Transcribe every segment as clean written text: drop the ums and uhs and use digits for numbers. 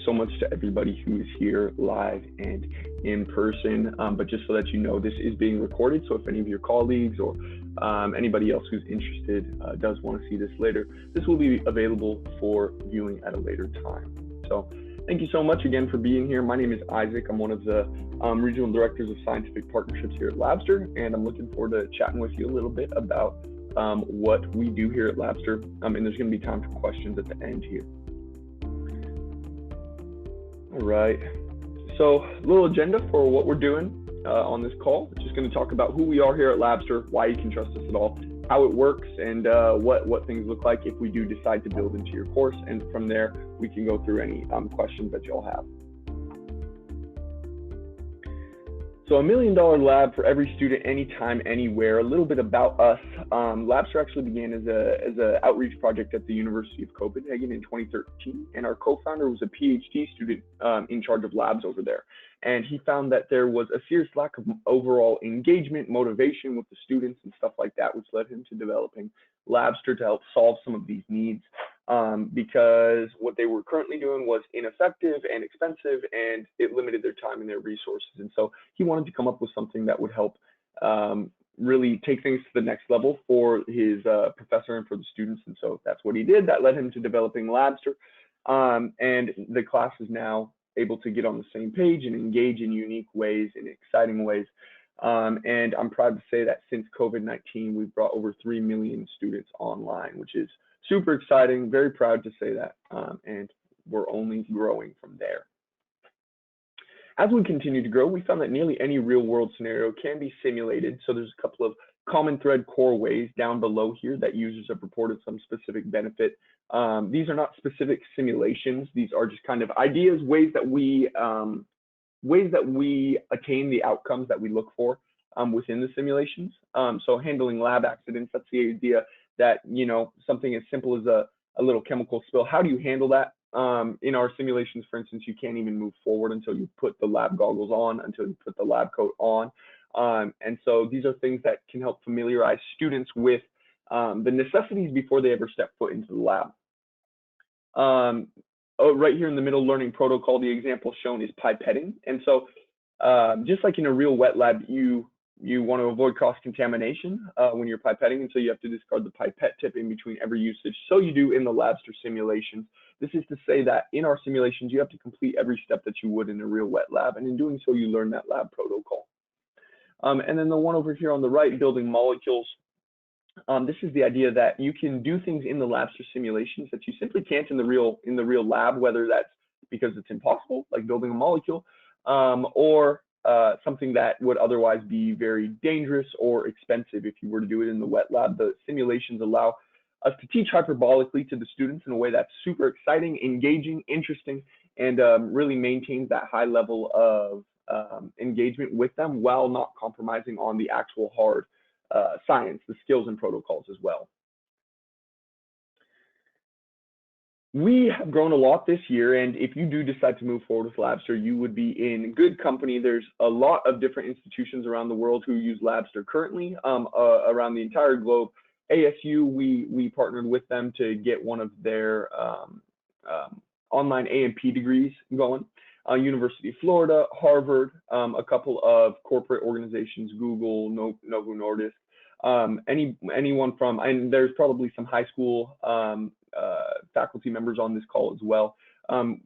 so much to everybody who is here live and in person. But just so that you know, this is being recorded. So if any of your colleagues or anybody else who's interested does want to see this later, this will be available for viewing at a later time. So thank you so much again for being here. My name is Isaac. I'm one of the regional directors of scientific partnerships here at Labster, and I'm looking forward to chatting with you a little bit about what we do here at Labster. And there's going to be time for questions at the end here. All right. So a little agenda for what we're doing on this call. Just going to talk about who we are here at Labster, why you can trust us at all, how it works, and what things look like if we do decide to build into your course. And from there, we can go through any questions that y'all have. So $1 million lab for every student, anytime, anywhere. A little bit about us. Labster actually began as a outreach project at the University of Copenhagen in 2013, and our co-founder was a PhD student in charge of labs over there. And he found that there was a serious lack of overall engagement, motivation with the students and stuff like that, which led him to developing Labster to help solve some of these needs. Because what they were currently doing was ineffective and expensive, and it limited their time and their resources. And so he wanted to come up with something that would help really take things to the next level for his professor and for the students. And so that's what he did. That led him to developing Labster. And the class is now able to get on the same page and engage in unique ways, in exciting ways. And I'm proud to say that since COVID-19, we've brought over 3 million students online, which is super exciting, very proud to say that, and we're only growing from there. As we continue to grow, we found that nearly any real world scenario can be simulated. So there's a couple of common thread core ways down below here that users have reported some specific benefit. These are not specific simulations. These are just kind of ideas, ways that we attain the outcomes that we look for within the simulations. So handling lab accidents, that's the idea that, you know, something as simple as a little chemical spill. How do you handle that? In our simulations, for instance, you can't even move forward until you put the lab goggles on, until you put the lab coat on. And so these are things that can help familiarize students with the necessities before they ever step foot into the lab. Right here in the middle, learning protocol, the example shown is pipetting. And so just like in a real wet lab, you want to avoid cross-contamination when you're pipetting, and so you have to discard the pipette tip in between every usage. So you do in the Labster simulations. This is to say that in our simulations, you have to complete every step that you would in a real wet lab, and in doing so, you learn that lab protocol. And then the one over here on the right, building molecules. This is the idea that you can do things in the Labster simulations that you simply can't in the real lab, whether that's because it's impossible, like building a molecule, or something that would otherwise be very dangerous or expensive if you were to do it in the wet lab. The simulations allow us to teach hyperbolically to the students in a way that's super exciting, engaging, interesting, and really maintains that high level of engagement with them while not compromising on the actual hard science, the skills and protocols as well. We have grown a lot this year, and if you do decide to move forward with Labster, you would be in good company. There's a lot of different institutions around the world who use Labster currently around the entire globe. ASU, we partnered with them to get one of their online A&P degrees going. University of Florida, Harvard, a couple of corporate organizations, Google, Novo Nordisk, anyone from, and there's probably some high school faculty members on this call as well.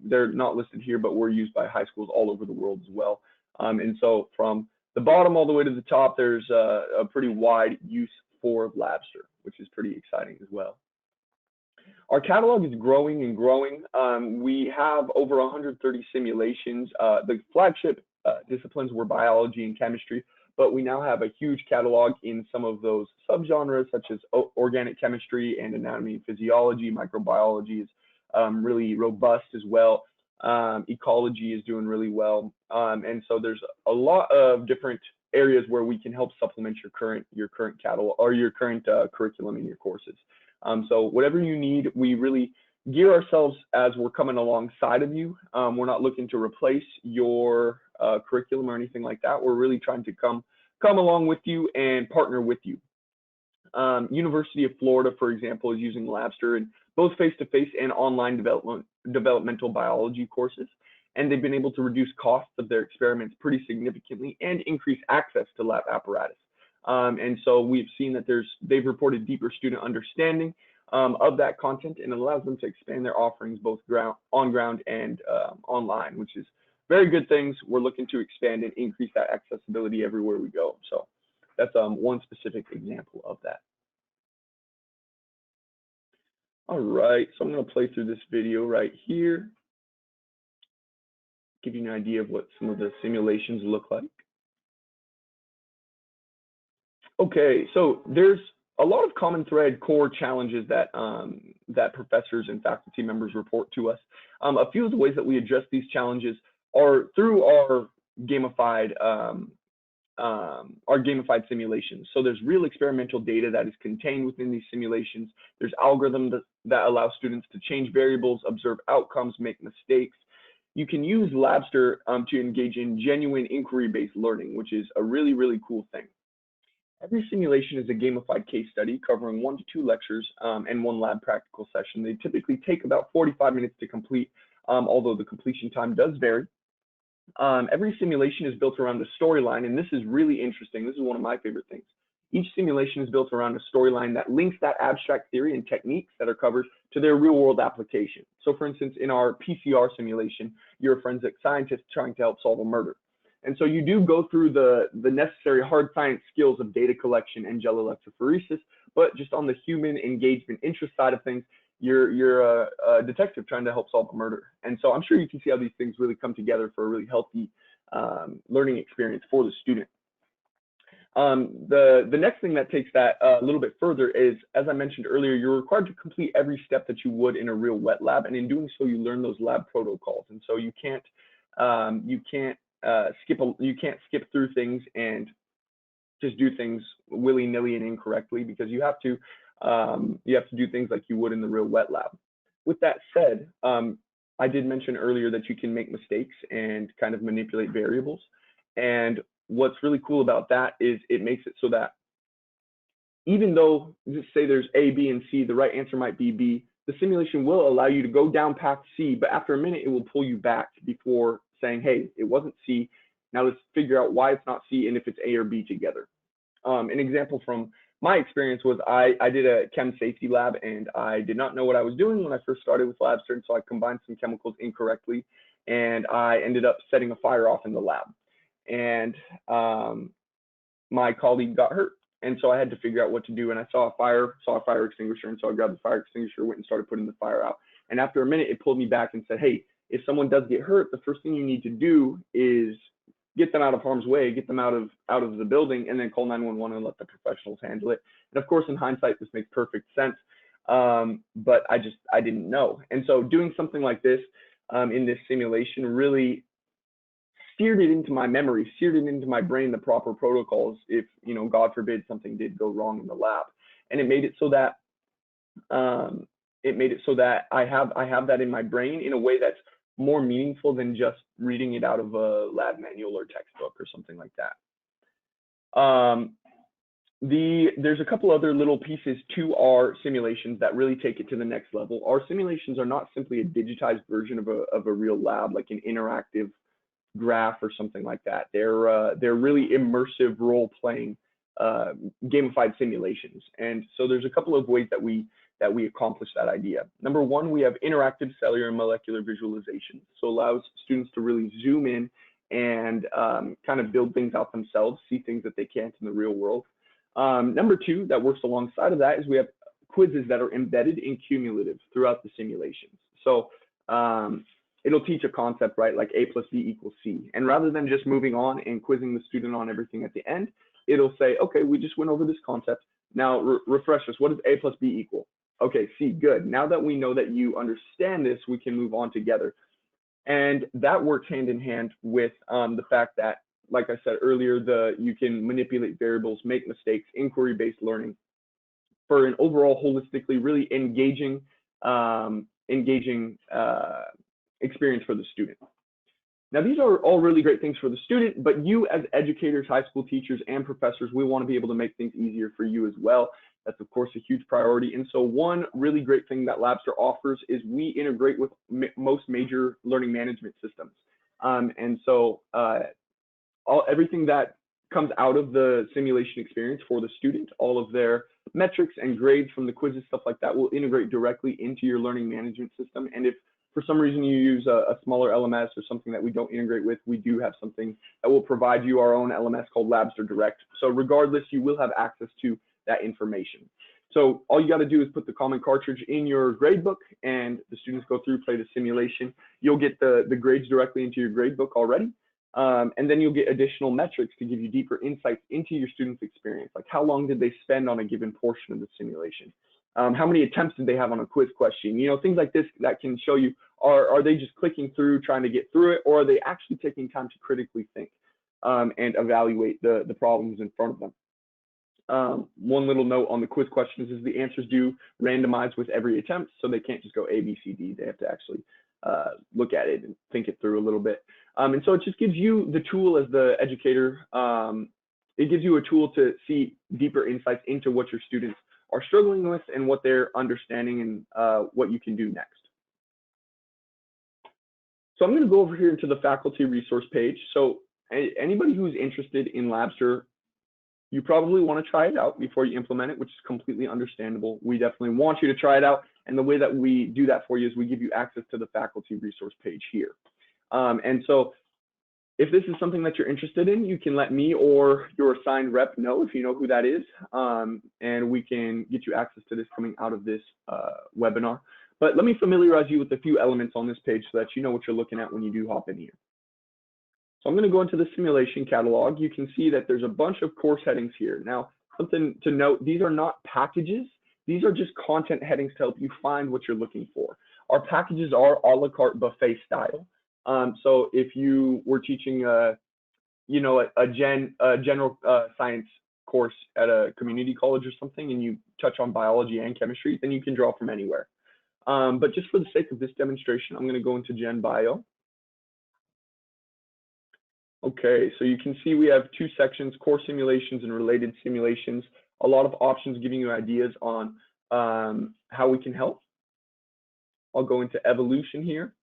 They're not listed here, but we're used by high schools all over the world as well. And so from the bottom all the way to the top, there's a pretty wide use for Labster, which is pretty exciting as well. Our catalog is growing and growing. We have over 130 simulations. The flagship disciplines were biology and chemistry, but we now have a huge catalog in some of those subgenres, such as organic chemistry and anatomy and physiology. Microbiology is really robust as well. Ecology is doing really well. And so there's a lot of different areas where we can help supplement your current catalog or your current curriculum in your courses. So whatever you need, we really gear ourselves as we're coming alongside of you. We're not looking to replace your curriculum or anything like that. We're really trying to come along with you and partner with you. University of Florida, for example, is using Labster in both face-to-face and online developmental biology courses. And they've been able to reduce costs of their experiments pretty significantly and increase access to lab apparatus. And so we've seen that they've reported deeper student understanding of that content, and it allows them to expand their offerings both on ground and online, which is very good things. We're looking to expand and increase that accessibility everywhere we go. So that's one specific example of that. All right, so I'm going to play through this video right here, give you an idea of what some of the simulations look like. Okay, so there's a lot of common thread core challenges that that professors and faculty members report to us. A few of the ways that we address these challenges are through our gamified simulations. So there's real experimental data that is contained within these simulations. There's algorithms that allow students to change variables, observe outcomes, make mistakes. You can use Labster to engage in genuine inquiry-based learning, which is a really, really cool thing. Every simulation is a gamified case study covering 1 to 2 lectures and 1 lab practical session. They typically take about 45 minutes to complete, although the completion time does vary. Every simulation is built around a storyline, and this is really interesting. This is one of my favorite things. Each simulation is built around a storyline that links that abstract theory and techniques that are covered to their real-world application. So for instance, in our PCR simulation, you're a forensic scientist trying to help solve a murder. And so you do go through the necessary hard science skills of data collection and gel electrophoresis, but just on the human engagement interest side of things, you're a detective trying to help solve a murder. And so I'm sure you can see how these things really come together for a really healthy learning experience for the student. The next thing that takes that a little bit further is, as I mentioned earlier, you're required to complete every step that you would in a real wet lab, and in doing so, you learn those lab protocols. And so you can't skip through things and just do things willy-nilly and incorrectly, because you have to do things like you would in the real wet lab. With that said, I did mention earlier that you can make mistakes and kind of manipulate variables. And what's really cool about that is it makes it so that even though, just say there's A, B, and C, the right answer might be B, the simulation will allow you to go down path C, but after a minute, it will pull you back before saying, hey, it wasn't C. Now let's figure out why it's not C and if it's A or B together. An example from my experience was I did a chem safety lab, and I did not know what I was doing when I first started with Labster, and so I combined some chemicals incorrectly, and I ended up setting a fire off in the lab. And my colleague got hurt, and so I had to figure out what to do. And I saw a fire extinguisher, and so I grabbed the fire extinguisher, went and started putting the fire out. And after a minute, it pulled me back and said, hey, if someone does get hurt, the first thing you need to do is get them out of harm's way, get them out of the building, and then call 911 and let the professionals handle it. And of course, in hindsight, this makes perfect sense, but I didn't know. And so doing something like this in this simulation really seared it into my memory, seared it into my brain, the proper protocols if, God forbid, something did go wrong in the lab. And it made it so that I have that in my brain in a way that's more meaningful than just reading it out of a lab manual or textbook or something like that. There's a couple other little pieces to our simulations that really take it to the next level. Our simulations are not simply a digitized version of a real lab, like an interactive graph or something like that. They're really immersive role-playing gamified simulations. And so there's a couple of ways that we accomplish that idea. Number one, we have interactive cellular and molecular visualization. So allows students to really zoom in and kind of build things out themselves, see things that they can't in the real world. Number two, that works alongside of that, is we have quizzes that are embedded in cumulative throughout the simulations. So it'll teach a concept, right, like A plus B equals C. And rather than just moving on and quizzing the student on everything at the end, it'll say, okay, we just went over this concept. Now refresh us. What does A plus B equal? Okay, C, good. Now that we know that you understand this, we can move on together. And that works hand in hand with the fact that, like I said earlier, you can manipulate variables, make mistakes, inquiry-based learning for an overall holistically really engaging experience for the student. Now, these are all really great things for the student, but you as educators, high school teachers, and professors, we want to be able to make things easier for you as well. That's of course a huge priority. And so one really great thing that Labster offers is we integrate with most major learning management systems. And so everything that comes out of the simulation experience for the student, all of their metrics and grades from the quizzes, stuff like that, will integrate directly into your learning management system. And if for some reason you use a smaller LMS or something that we don't integrate with, we do have something that will provide you our own LMS called Labster Direct. So regardless, you will have access to that information. So all you got to do is put the common cartridge in your gradebook, and the students go through, play the simulation. You'll get the grades directly into your gradebook already. And then you'll get additional metrics to give you deeper insights into your students' experience, like how long did they spend on a given portion of the simulation? How many attempts did they have on a quiz question? You know, things like this that can show you, are they just clicking through, trying to get through it, or are they actually taking time to critically think and evaluate the problems in front of them? One little note on the quiz questions is the answers do randomize with every attempt, so they can't just go A, B, C, D. They have to actually look at it and think it through a little bit. And so it just gives you the tool as the educator. It gives you a tool to see deeper insights into what your students are struggling with and what they're understanding and what you can do next. So I'm going to go over here into the faculty resource page. So anybody who's interested in Labster, you probably want to try it out before you implement it, which is completely understandable. We definitely want you to try it out. And the way that we do that for you is we give you access to the faculty resource page here. And so if this is something that you're interested in, you can let me or your assigned rep know if you know who that is, and we can get you access to this coming out of this webinar. But let me familiarize you with a few elements on this page so that you know what you're looking at when you do hop in here. So I'm going to go into the simulation catalog. You can see that there's a bunch of course headings here. Now, something to note, these are not packages. These are just content headings to help you find what you're looking for. Our packages are a la carte buffet style. So if you were teaching a general science course at a community college or something, and you touch on biology and chemistry, then you can draw from anywhere. But just for the sake of this demonstration, I'm going to go into Gen Bio. Okay, so you can see we have two sections, core simulations and related simulations, a lot of options giving you ideas on how we can help. I'll go into evolution here.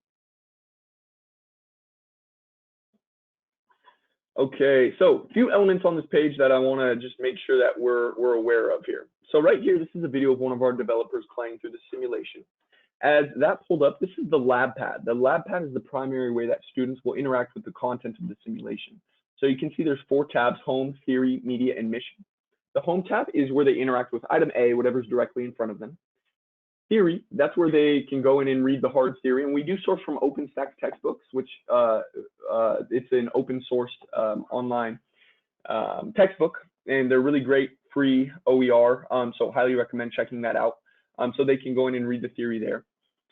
Okay, so a few elements on this page that I want to just make sure that we're aware of here. So right here, this is a video of one of our developers playing through the simulation. As that pulled up, this is the lab pad. The lab pad is the primary way that students will interact with the content of the simulation. So you can see there's 4 tabs: home, theory, media, and mission. The home tab is where they interact with item A, whatever's directly in front of them. Theory, that's where they can go in and read the hard theory. And we do source from OpenStax textbooks, which it's an open sourced online textbook, and they're really great, free OER. So highly recommend checking that out. So they can go in and read the theory there.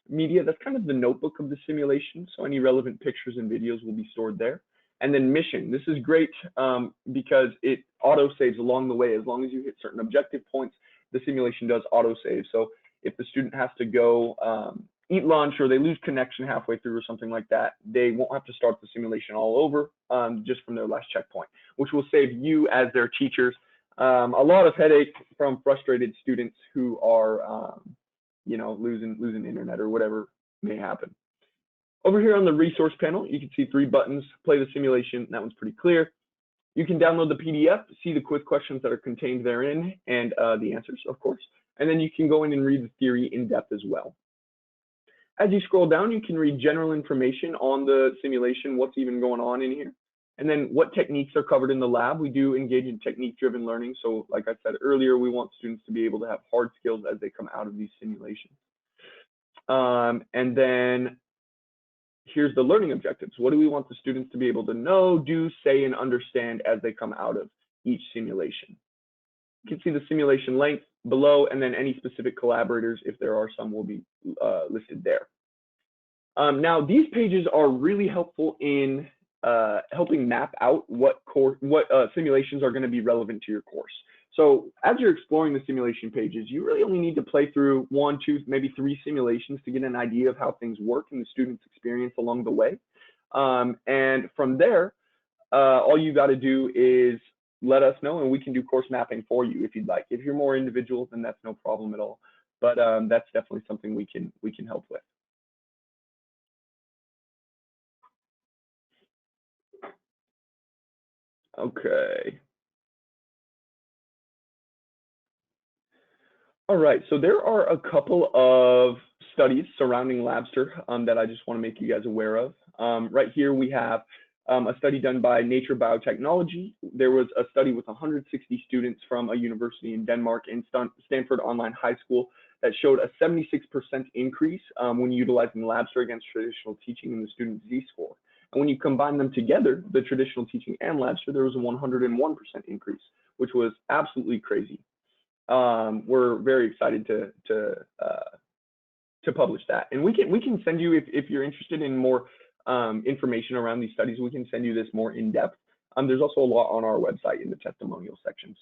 Media, that's kind of the notebook of the simulation. So any relevant pictures and videos will be stored there. And then mission, this is great because it auto saves along the way. As long as you hit certain objective points, the simulation does auto save. So if the student has to go eat lunch or they lose connection halfway through or something like that, they won't have to start the simulation all over just from their last checkpoint, which will save you as their teachers a lot of headache from frustrated students who are losing internet or whatever may happen. Over here on the resource panel, you can see 3 buttons: play the simulation. That one's pretty clear. You can download the PDF, see the quiz questions that are contained therein, and the answers, of course. And then you can go in and read the theory in depth as well. As you scroll down, you can read general information on the simulation, what's even going on in here, and then what techniques are covered in the lab. We do engage in technique-driven learning. So like I said earlier, we want students to be able to have hard skills as they come out of these simulations. And then here's the learning objectives. What do we want the students to be able to know, do, say, and understand as they come out of each simulation? You can see the simulation length below, and then any specific collaborators, if there are some, will be listed there. Now, these pages are really helpful in helping map out what simulations are going to be relevant to your course. So as you're exploring the simulation pages, you really only need to play through 1, 2, maybe 3 simulations to get an idea of how things work and the student's experience along the way. And from there, all you got to do is let us know, and we can do course mapping for you if you'd like. If you're more individual, then that's no problem at all. But that's definitely something we can help with. Okay. All right, so there are a couple of studies surrounding Labster that I just want to make you guys aware of. Right here we have a study done by Nature Biotechnology. There was a study with 160 students from a university in Denmark and Stanford Online High School that showed a 76% increase when utilizing Labster against traditional teaching in the student Z-score. And when you combine them together, the traditional teaching and Labster, there was a 101% increase, which was absolutely crazy. We're very excited to publish that, and we can send you if you're interested in more information around these studies. We can send you this more in depth. There's also a lot on our website in the testimonial sections.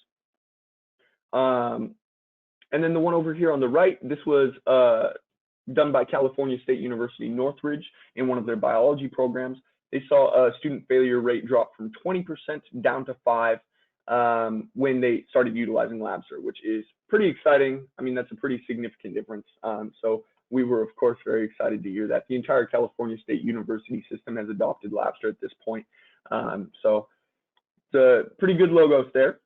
And then the one over here on the right, this was done by California State University Northridge in one of their biology programs. They saw a student failure rate drop from 20% down to 5%. When they started utilizing Labster, which is pretty exciting. I mean, that's a pretty significant difference. So we were, of course, very excited to hear that. The entire California State University system has adopted Labster at this point. So it's a pretty good logos there.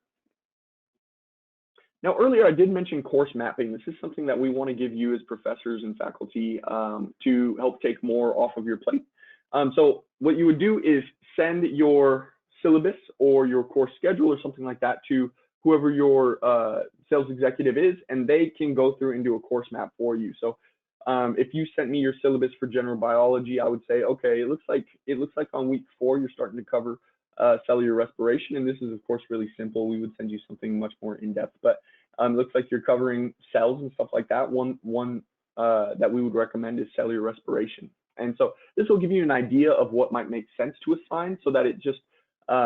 Now, earlier I did mention course mapping. This is something that we want to give you as professors and faculty to help take more off of your plate. So what you would do is send your syllabus or your course schedule or something like that to whoever your sales executive is, and they can go through and do a course map for you. So if you sent me your syllabus for general biology, I would say, okay, it looks like on week 4 you're starting to cover cellular respiration, and this is of course really simple. We would send you something much more in depth, but it looks like you're covering cells and stuff like that. One that we would recommend is cellular respiration, and so this will give you an idea of what might make sense to assign, so that it just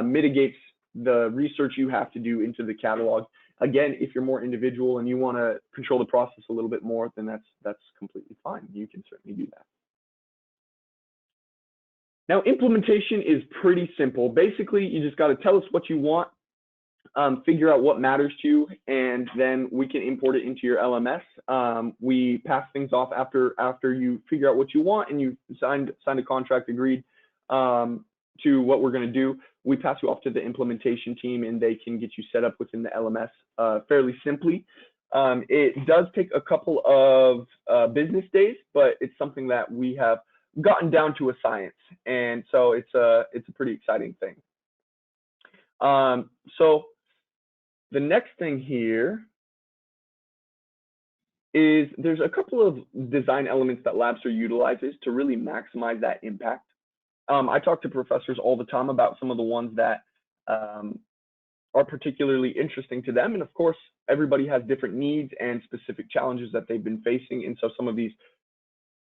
mitigates the research you have to do into the catalog. Again, if you're more individual and you want to control the process a little bit more, then that's completely fine. You can certainly do that. Now, implementation is pretty simple. Basically, you just got to tell us what you want, figure out what matters to you, and then we can import it into your LMS. We pass things off after you figure out what you want and you signed a contract, agreed to what we're going to do. We pass you off to the implementation team, and they can get you set up within the LMS fairly simply. It does take a couple of business days, but it's something that we have gotten down to a science, and so it's a pretty exciting thing. So the next thing here is there's a couple of design elements that Labster utilizes to really maximize that impact. I talk to professors all the time about some of the ones that are particularly interesting to them. And of course, everybody has different needs and specific challenges that they've been facing. And so some of these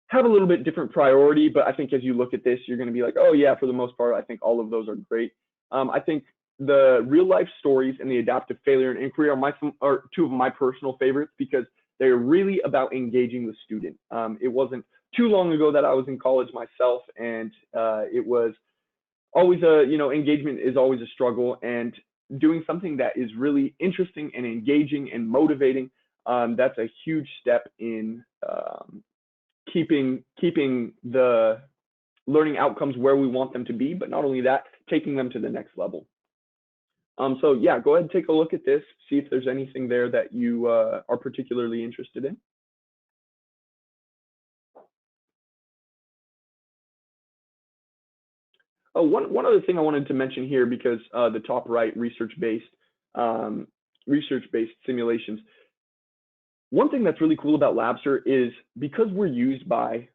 have a little bit different priority, but I think as you look at this, you're going to be like, oh yeah, for the most part, I think all of those are great. I think the real life stories and the adaptive failure and inquiry are two of my personal favorites because they're really about engaging the student. It wasn't too long ago that I was in college myself, and it was always engagement is always a struggle, and doing something that is really interesting and engaging and motivating, that's a huge step in keeping the learning outcomes where we want them to be, but not only that, taking them to the next level. So yeah, go ahead and take a look at this, see if there's anything there that you are particularly interested in. Oh, one other thing I wanted to mention here, because the top right, research-based simulations. One thing that's really cool about Labster is because we're used by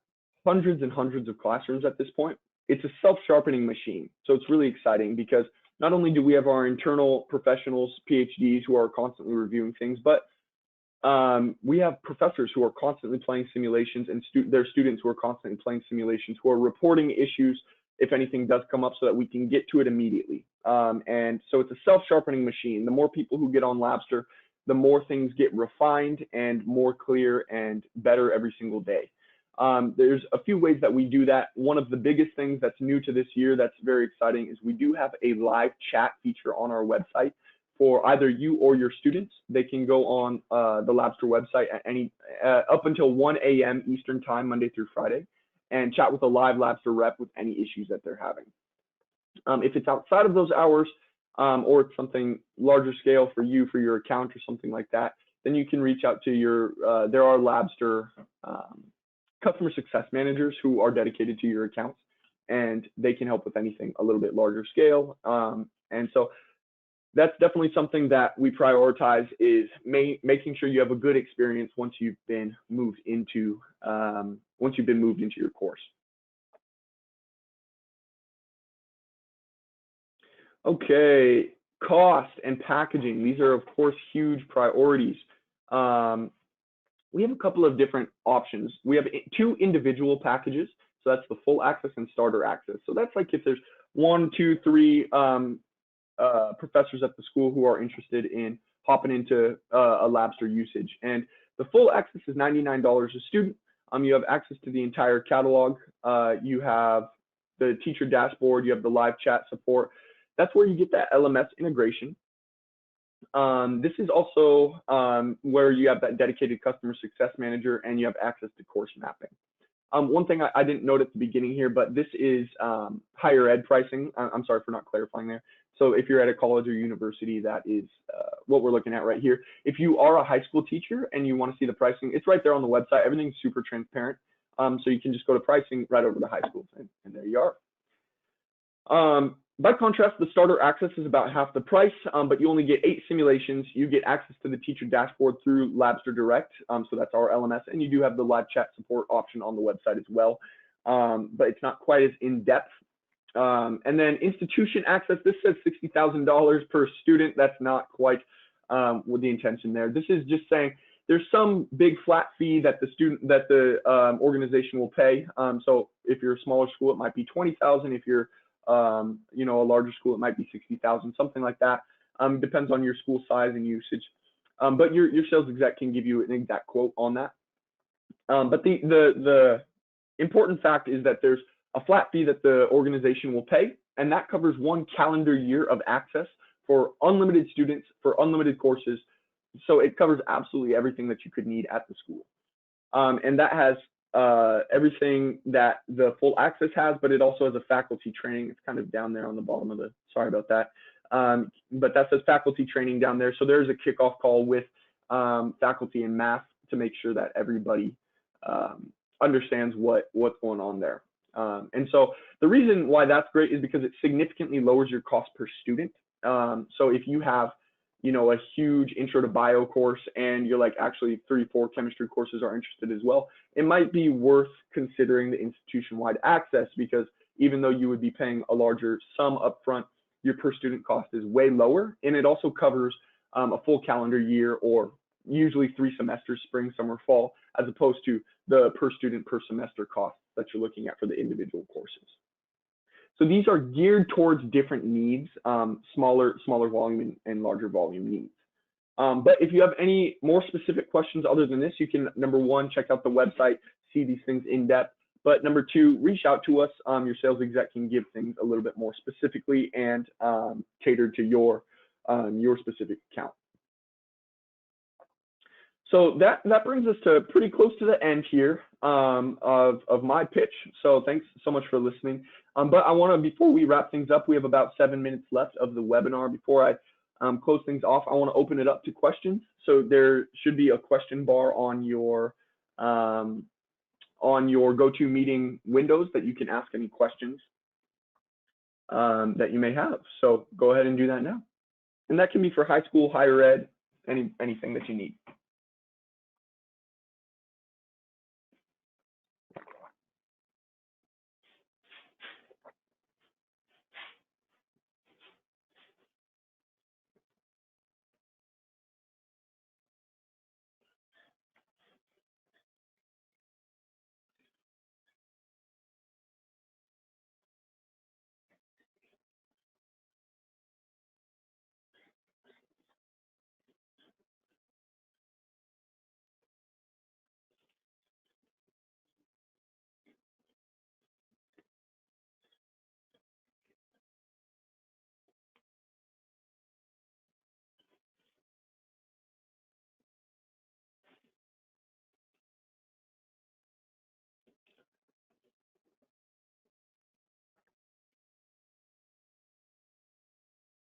hundreds and hundreds of classrooms at this point, it's a self-sharpening machine. So it's really exciting because not only do we have our internal professionals, PhDs, who are constantly reviewing things, but we have professors who are constantly playing simulations and their students who are constantly playing simulations, who are reporting issues if anything does come up so that we can get to it immediately. And so it's a self-sharpening machine. The more people who get on Labster, the more things get refined and more clear and better every single day. There's a few ways that we do that. One of the biggest things that's new to this year that's very exciting is we do have a live chat feature on our website. for either you or your students. They can go on the Labster website at any up until 1 a.m. Eastern time, Monday through Friday, and chat with a live Labster rep with any issues that they're having. If it's outside of those hours, or it's something larger scale for you, for your account or something like that, then you can reach out to your, there are Labster customer success managers who are dedicated to your accounts, and they can help with anything a little bit larger scale. And so that's definitely something that we prioritize, is making sure you have a good experience once you've been moved into your course. Okay, cost and packaging. These are, of course, huge priorities. We have a couple of different options. We have two individual packages. So that's the full access and starter access. So that's like if there's 1, 2, 3 professors at the school who are interested in hopping into a Labster usage. And the full access is $99 a student. You have access to the entire catalog. You have the teacher dashboard. You have the live chat support. That's where you get that LMS integration. This is also where you have that dedicated customer success manager, and you have access to course mapping. One thing I didn't note at the beginning here, but this is higher ed pricing. I'm sorry for not clarifying there. So if you're at a college or university, that is what we're looking at right here. If you are a high school teacher and you want to see the pricing, it's right there on the website. Everything's super transparent. So you can just go to pricing right over to high schools, and there you are. By contrast, the starter access is about half the price, but you only get 8 simulations. You get access to the teacher dashboard through Labster Direct, so that's our LMS, and you do have the live chat support option on the website as well, but it's not quite as in-depth. And then institution access, this says $60,000 per student. That's not quite with the intention there. This is just saying there's some big flat fee that the organization will pay. So if you're a smaller school, it might be $20,000. If you're a larger school, it might be $60,000, something like that. Depends on your school size and usage. But your sales exec can give you an exact quote on that. But the important fact is that there's a flat fee that the organization will pay, and that covers 1 calendar year of access for unlimited students, for unlimited courses. So it covers absolutely everything that you could need at the school. And that has everything that the full access has, but it also has a faculty training. It's kind of down there on the bottom of sorry about that. But that says faculty training down there. So there's a kickoff call with faculty in math to make sure that everybody understands what's going on there. And so the reason why that's great is because it significantly lowers your cost per student. So if you have a huge intro to bio course, and you're like, actually 3, 4 chemistry courses are interested as well, it might be worth considering the institution-wide access, because even though you would be paying a larger sum upfront, your per student cost is way lower, and it also covers a full calendar year, or usually 3 semesters, spring, summer, fall, as opposed to the per student per semester cost that you're looking at for the individual courses. So these are geared towards different needs, smaller volume and larger volume needs. But if you have any more specific questions other than this, you can, number 1, check out the website, see these things in depth. But number 2, reach out to us. Your sales exec can give things a little bit more specifically and catered to your specific account. So that brings us to pretty close to the end here of my pitch. So thanks so much for listening. But I want to, before we wrap things up, we have about 7 minutes left of the webinar. Before I close things off, I want to open it up to questions. So there should be a question bar on your GoToMeeting windows that you can ask any questions that you may have. So go ahead and do that now. And that can be for high school, higher ed, anything that you need.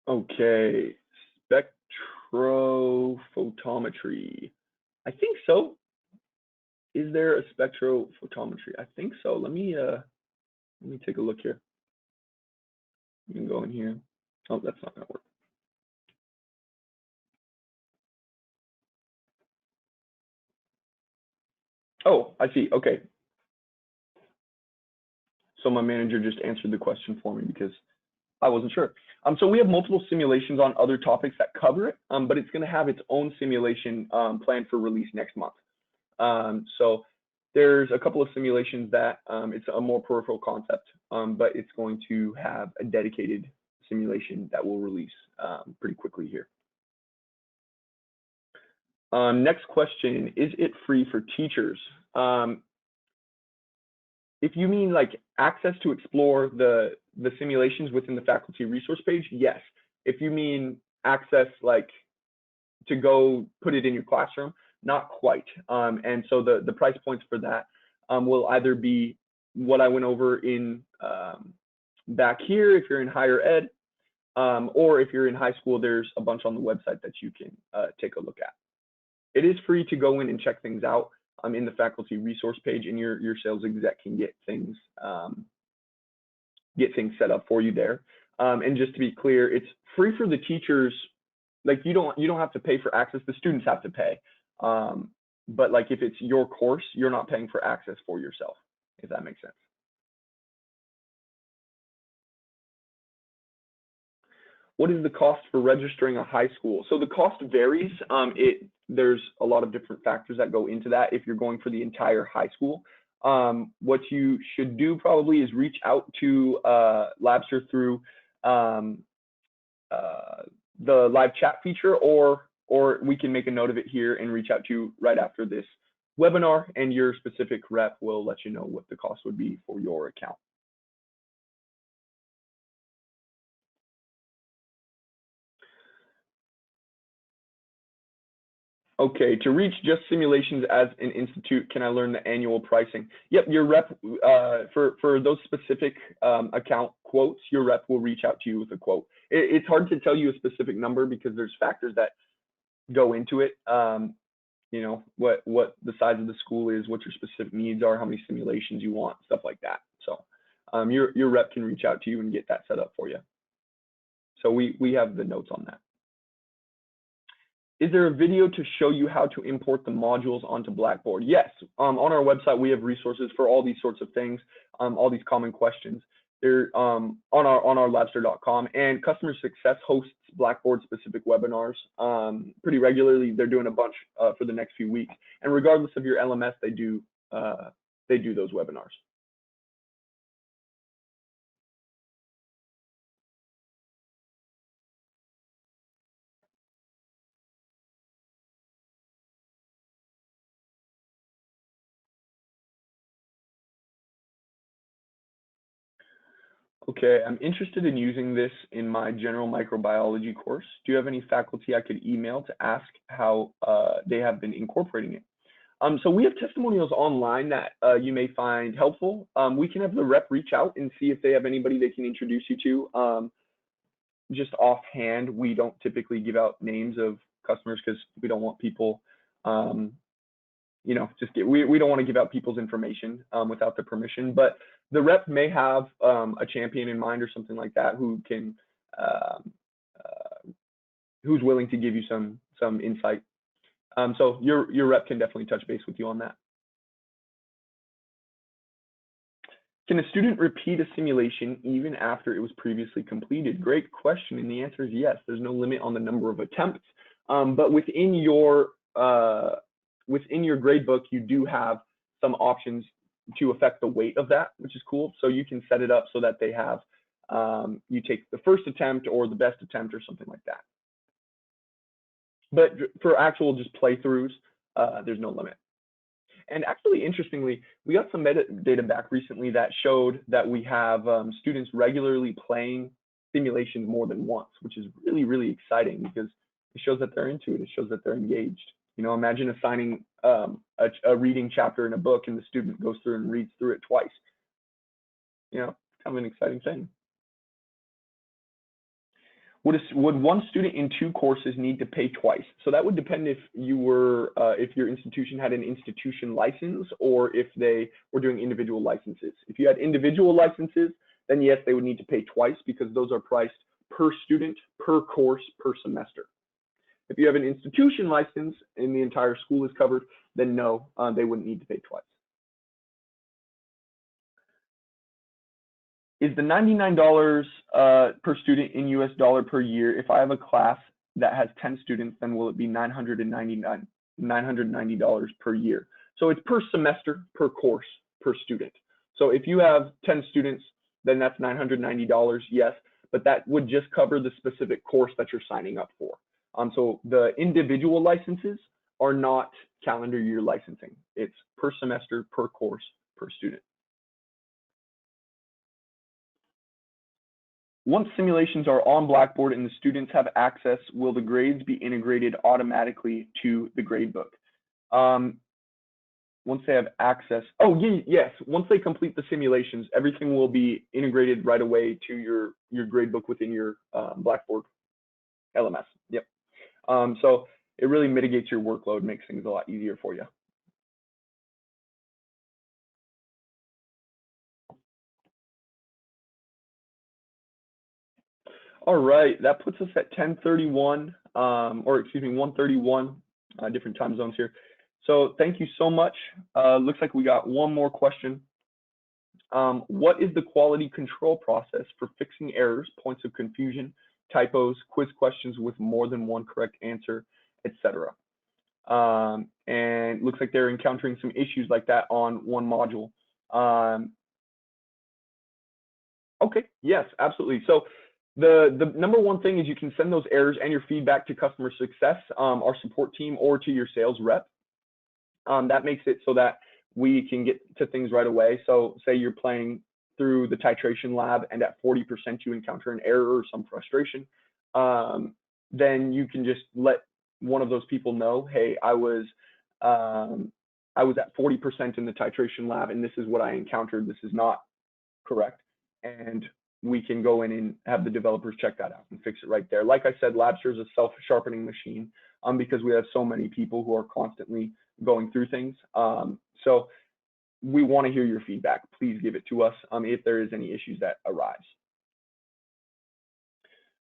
Okay, spectrophotometry. I think so. Is there a spectrophotometry? I think so. Let me take a look here. You can go in here. Oh, that's not gonna work. Oh, I see. Okay. So my manager just answered the question for me because I wasn't sure. So we have multiple simulations on other topics that cover it, but it's going to have its own simulation planned for release next month. So there's a couple of simulations that it's a more peripheral concept, but it's going to have a dedicated simulation that will release pretty quickly here. Next question, is it free for teachers? If you mean like access to explore the simulations within the faculty resource page, yes. If you mean access like to go put it in your classroom, not quite. And so the price points for that will either be what I went over in back here if you're in higher ed, or if you're in high school, there's a bunch on the website that you can take a look at. It is free to go in and check things out in the faculty resource page, and your sales exec can get things set up for you there. And just to be clear, it's free for the teachers. Like you don't have to pay for access. The students have to pay. But like if it's your course, you're not paying for access for yourself, if that makes sense. What is the cost for registering a high school? So the cost varies. There's a lot of different factors that go into that. If you're going for the entire high school, what you should do probably is reach out to Labster through the live chat feature, or we can make a note of it here and reach out to you right after this webinar, and your specific rep will let you know what the cost would be for your account. Okay, to reach just simulations as an institute, can I learn the annual pricing? Yep, your rep, for those specific account quotes, your rep will reach out to you with a quote. It's hard to tell you a specific number because there's factors that go into it. You know, what the size of the school is, what your specific needs are, how many simulations you want, stuff like that. So your rep can reach out to you and get that set up for you. So we have the notes on that. Is there a video to show you how to import the modules onto Blackboard? Yes, on our website, we have resources for all these sorts of things, all these common questions. They're on our labster.com, and customer success hosts Blackboard specific webinars pretty regularly. They're doing a bunch for the next few weeks, and regardless of your LMS, they do those webinars. Okay, I'm interested in using this in my general microbiology course. Do you have any faculty I could email to ask how they have been incorporating it? So we have testimonials online that you may find helpful. We can have the rep reach out and see if they have anybody they can introduce you to. Just offhand, we don't typically give out names of customers because we don't want people, you know, we don't want to give out people's information without their permission. But the rep may have a champion in mind or something like that who can, who's willing to give you some insight. So your rep can definitely touch base with you on that. Can a student repeat a simulation even after it was previously completed? Great question, and the answer is yes. There's no limit on the number of attempts, but within your gradebook, you do have some options to affect the weight of that, which is cool. So you can set it up so that they have you take the first attempt or the best attempt or something like that. But for actual just playthroughs, there's no limit. And actually, interestingly, we got some metadata back recently that showed that we have students regularly playing simulations more than once, which is really, really exciting because it shows that they're into it. It shows that they're engaged. You know, imagine assigning a reading chapter in a book and the student goes through and reads through it twice. You know, kind of an exciting thing. Would one student in 2 courses need to pay twice? So that would depend if if your institution had an institution license or if they were doing individual licenses. If you had individual licenses, then yes, they would need to pay twice because those are priced per student, per course, per semester. If you have an institution license and the entire school is covered, then no, they wouldn't need to pay twice. Is the $99 per student in US dollar per year? If I have a class that has 10 students, then will it be $990 per year? So it's per semester, per course, per student. So if you have 10 students, then that's $990, yes, but that would just cover the specific course that you're signing up for. So the individual licenses are not calendar year licensing. It's per semester, per course, per student. Once simulations are on Blackboard and the students have access, will the grades be integrated automatically to the gradebook? Once they have access, yes, once they complete the simulations, everything will be integrated right away to your gradebook within your Blackboard LMS. Yep. So it really mitigates your workload, makes things a lot easier for you. All right, that puts us at 10:31, or excuse me, 1:31, different time zones here. So thank you so much. Looks like we got one more question. What is the quality control process for fixing errors, points of confusion, typos, quiz questions with more than one correct answer, etc.? And looks like they're encountering some issues like that on one module. Okay, yes, absolutely. So the number one thing is you can send those errors and your feedback to customer success, our support team, or to your sales rep. That makes it so that we can get to things right away. So say you're playing through the titration lab and at 40% you encounter an error or some frustration, then you can just let one of those people know, hey, I was at 40% in the titration lab and this is what I encountered. This is not correct. And we can go in and have the developers check that out and fix it right there. Like I said, Labster is a self-sharpening machine because we have so many people who are constantly going through things. So we want to hear your feedback. Please give it to us if there is any issues that arise.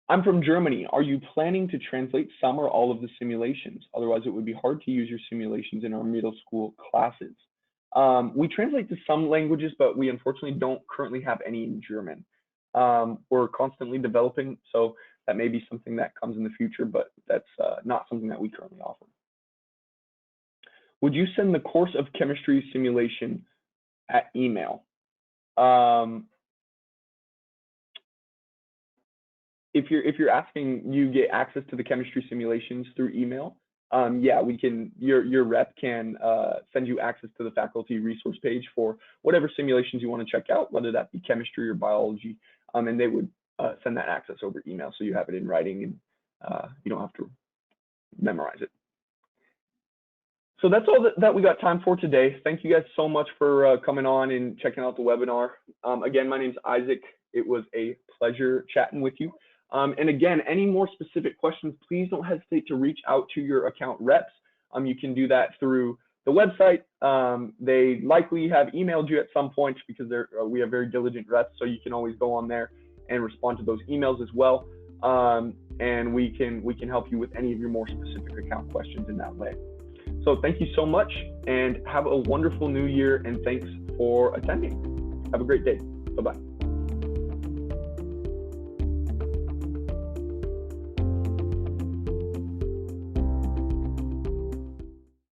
I'm from Germany. Are you planning to translate some or all of the simulations? Otherwise, it would be hard to use your simulations in our middle school classes. We translate to some languages, but we unfortunately don't currently have any in German. We're constantly developing, so that may be something that comes in the future, but that's not something that we currently offer. Would you send the course of chemistry simulation at email? If you're asking you get access to the chemistry simulations through email, yeah, we can. Your rep can send you access to the faculty resource page for whatever simulations you want to check out, whether that be chemistry or biology, and they would send that access over email, so you have it in writing and you don't have to memorize it. So that's all that we got time for today. Thank you guys so much for coming on and checking out the webinar. Again, my name's Isaac. It was a pleasure chatting with you. And again, any more specific questions, please don't hesitate to reach out to your account reps. You can do that through the website. They likely have emailed you at some point because we have very diligent reps, so you can always go on there and respond to those emails as well. And we can help you with any of your more specific account questions in that way. So thank you so much and have a wonderful new year, and thanks for attending. Have a great day. Bye-bye.